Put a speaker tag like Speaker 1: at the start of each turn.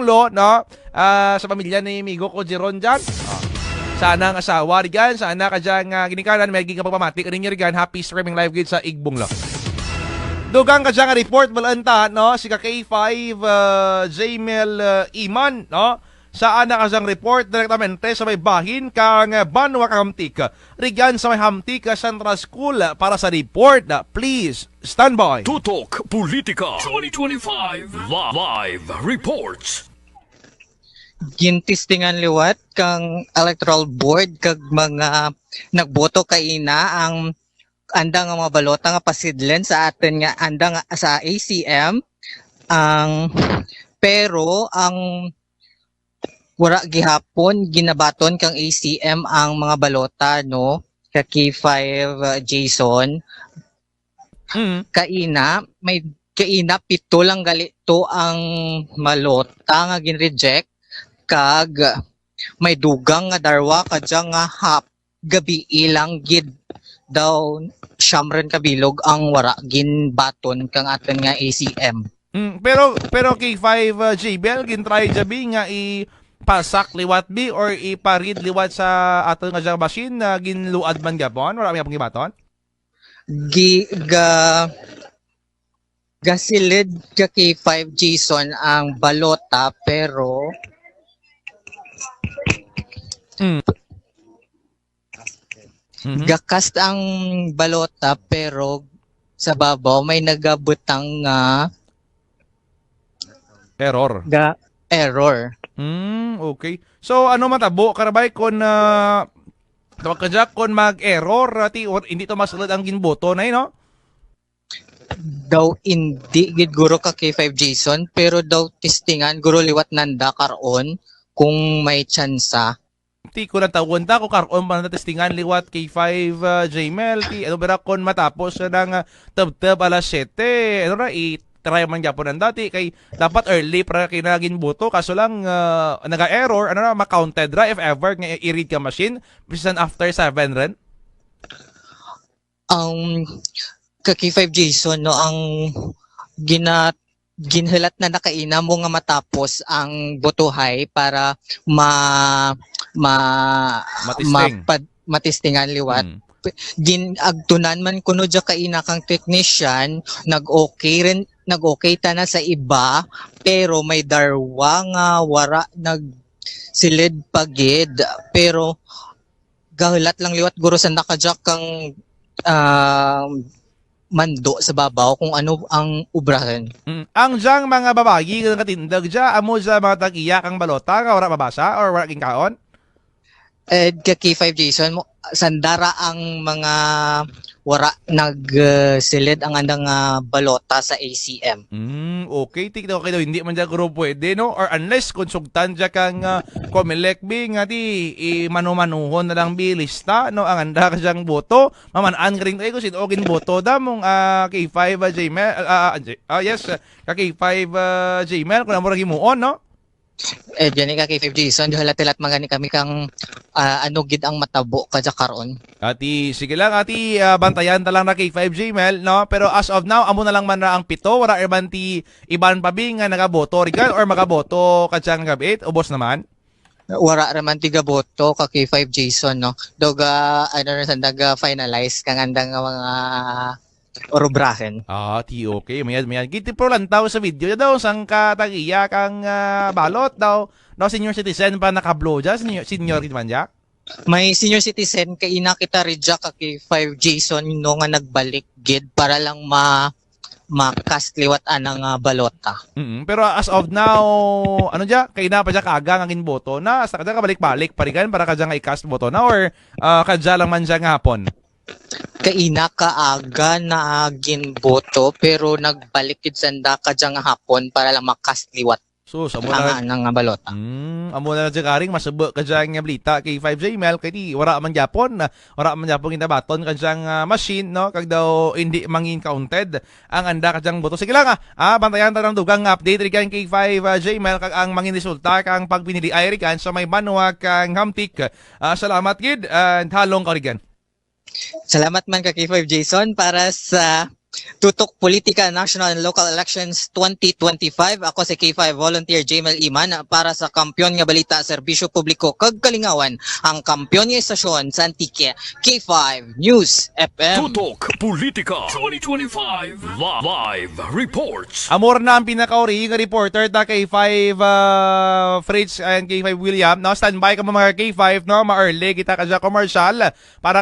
Speaker 1: Pangulo, no? Sa pamilya ni Migo ko Jeron dyan. Sana ang asawa rigan, sana ka dyan ginikanan, may giging pagpamati ka rin niya rigan, happy streaming live gid sa Igbong lo. Dugang ka dyan report balanta, no? Si K5 Jamel Iman, no? Saan na kasang report direktamente sa may bahin kang Banwa Hamtik. Rigan sa may Hamtik Central School para sa report. Please, stand by.
Speaker 2: Tutok Politika 2025 Live Reports.
Speaker 3: Gintistingan liwat kang electoral board kag mga nagboto kaina ang anda nga mga balota nga pasidlen sa atin nga anda nga sa ACM ang pero ang wala gihapon ginabaton kang ACM ang mga balota no ka K5 Jason kaina pito lang galito ang malota nga ginreject kag may dugang nga darwa kadya nga gabi ilang gid daw siyamren kabilog ang wara gin baton kang aton nga ACM.
Speaker 1: Pero K5 JBL gintry jabi nga pasak liwat bi or iparid liwat sa aton nga machine na ginluad man gapon wala may apong gibaton?
Speaker 3: Gasilid ka K5 Jason ang balota pero gakast ang balota pero sa babaw may nagabutang
Speaker 1: Error.
Speaker 3: Error.
Speaker 1: Okay. So ano matabo karabay kon tawag ka dyan kon mag-error or hindi to masulod ang ginboto na no?
Speaker 3: Daw hindi gid guro ka K5 Jason pero daw testingan guro liwat nanda karon kung may tsansa.
Speaker 1: Ti ko lang tawon ta ko karon pa na testingan liwat K5 Jamel ti ano bara kon matapos ng tab alas 7 ano ra try man gyapon ang dati kay dapat early para kinagin boto kaso lang naga-error ano na ma-counted ra if ever nga i-read ka machine bisan after 7 ren.
Speaker 3: Ka K5 Jason no ang ginhilat na nakaina mo nga matapos ang botohay para matistingan liwat. Ginagtunan man kuno dya kaina kang technician nag-okay ta na sa iba pero may darwa nga wara nagsilid pagid pero gahilat lang liwat guro sa nakadya kang mando sa babaw kung ano ang ubrahan.
Speaker 1: Ang diyang mga babagi nga katindag dya, amo sa mga tag-iyak ang balota nga wala mabasa or wala king kaon?
Speaker 3: Ka K5 Jason mo sandara ang mga wara nagsilid ang andang balota sa ACM.
Speaker 1: Okay, tignan ko daw hindi man dyan guro pwede no or unless konsultan dyan kang Comelec bi nga di manumanuhon na lang bilista no ang anda ka dyang boto mamanaan ka rin ko sin ogin boto da mong K5 Jmel yes ka K5 Jmel kung mo himuon no.
Speaker 3: Diyan ka K5 Jason dihalatilat magani kami kang ano gid ang matabo kadya karon.
Speaker 1: Ati sige lang ati bantayan ta lang na K5 Gmail no pero as of now amo na lang man ra ang pito wala erban ti iban pa bi nga nagaboto rigal or magaboto kadya nga gabi ubos naman.
Speaker 3: Wara raman tiga boto ka K5 Jason no. Doga ano na sandaga finalize kang andang mga orubrahen.
Speaker 1: Ti okay. Mayad. Giti pro lang tao sa video daw sang katagiya kang balot daw. No, senior citizen pa nakablow dyan. Senior man dyan.
Speaker 3: May senior citizen kay inakita ridya ka kay 5 Jason no nga nagbalik gid para lang makast liwat anang balota.
Speaker 1: Pero as of now, ano dyan? Kay na pa dyan kaaga ng boto na sa kadya ka balik-balik parigan para kadya nga i-cast boto na or kadya lang man dyan hapon?
Speaker 3: Kaina kaaga na ginboto pero nagbalik gid sanda kadya nga hapon para lang makast liwat.
Speaker 1: So, amo na
Speaker 3: nang balota.
Speaker 1: Amo na dyan karing masubo ka dyan nga blita kay 5J Mel kay di wala man gyapon ginabaton ka dyan machine no kag daw hindi mangin counted ang anda ka dyan boto. Sige lang bantayan ta ng dugang update rigan kay 5J Mel kag ang mangin resulta kang pagpinili ay rigan sa may Banwa kang Hamtik. Salamat gid and halong ka rigan.
Speaker 3: Salamat man ka kay 5 Jason para sa Tutok Politika National and Local Elections 2025. Ako si K5 Volunteer Jamel Iman para sa Kampyon nga Balita Serbisyo Publiko kag Kalingawan, ang kampyon nga istasyon sa Antique, K5 News FM.
Speaker 2: Tutok Politika 2025 Live Reports.
Speaker 1: Amor na ang pinakauri nga reporter ta K5 Fritz and K5 William. No, standby ka mga K5 no, ma-early kita ka commercial para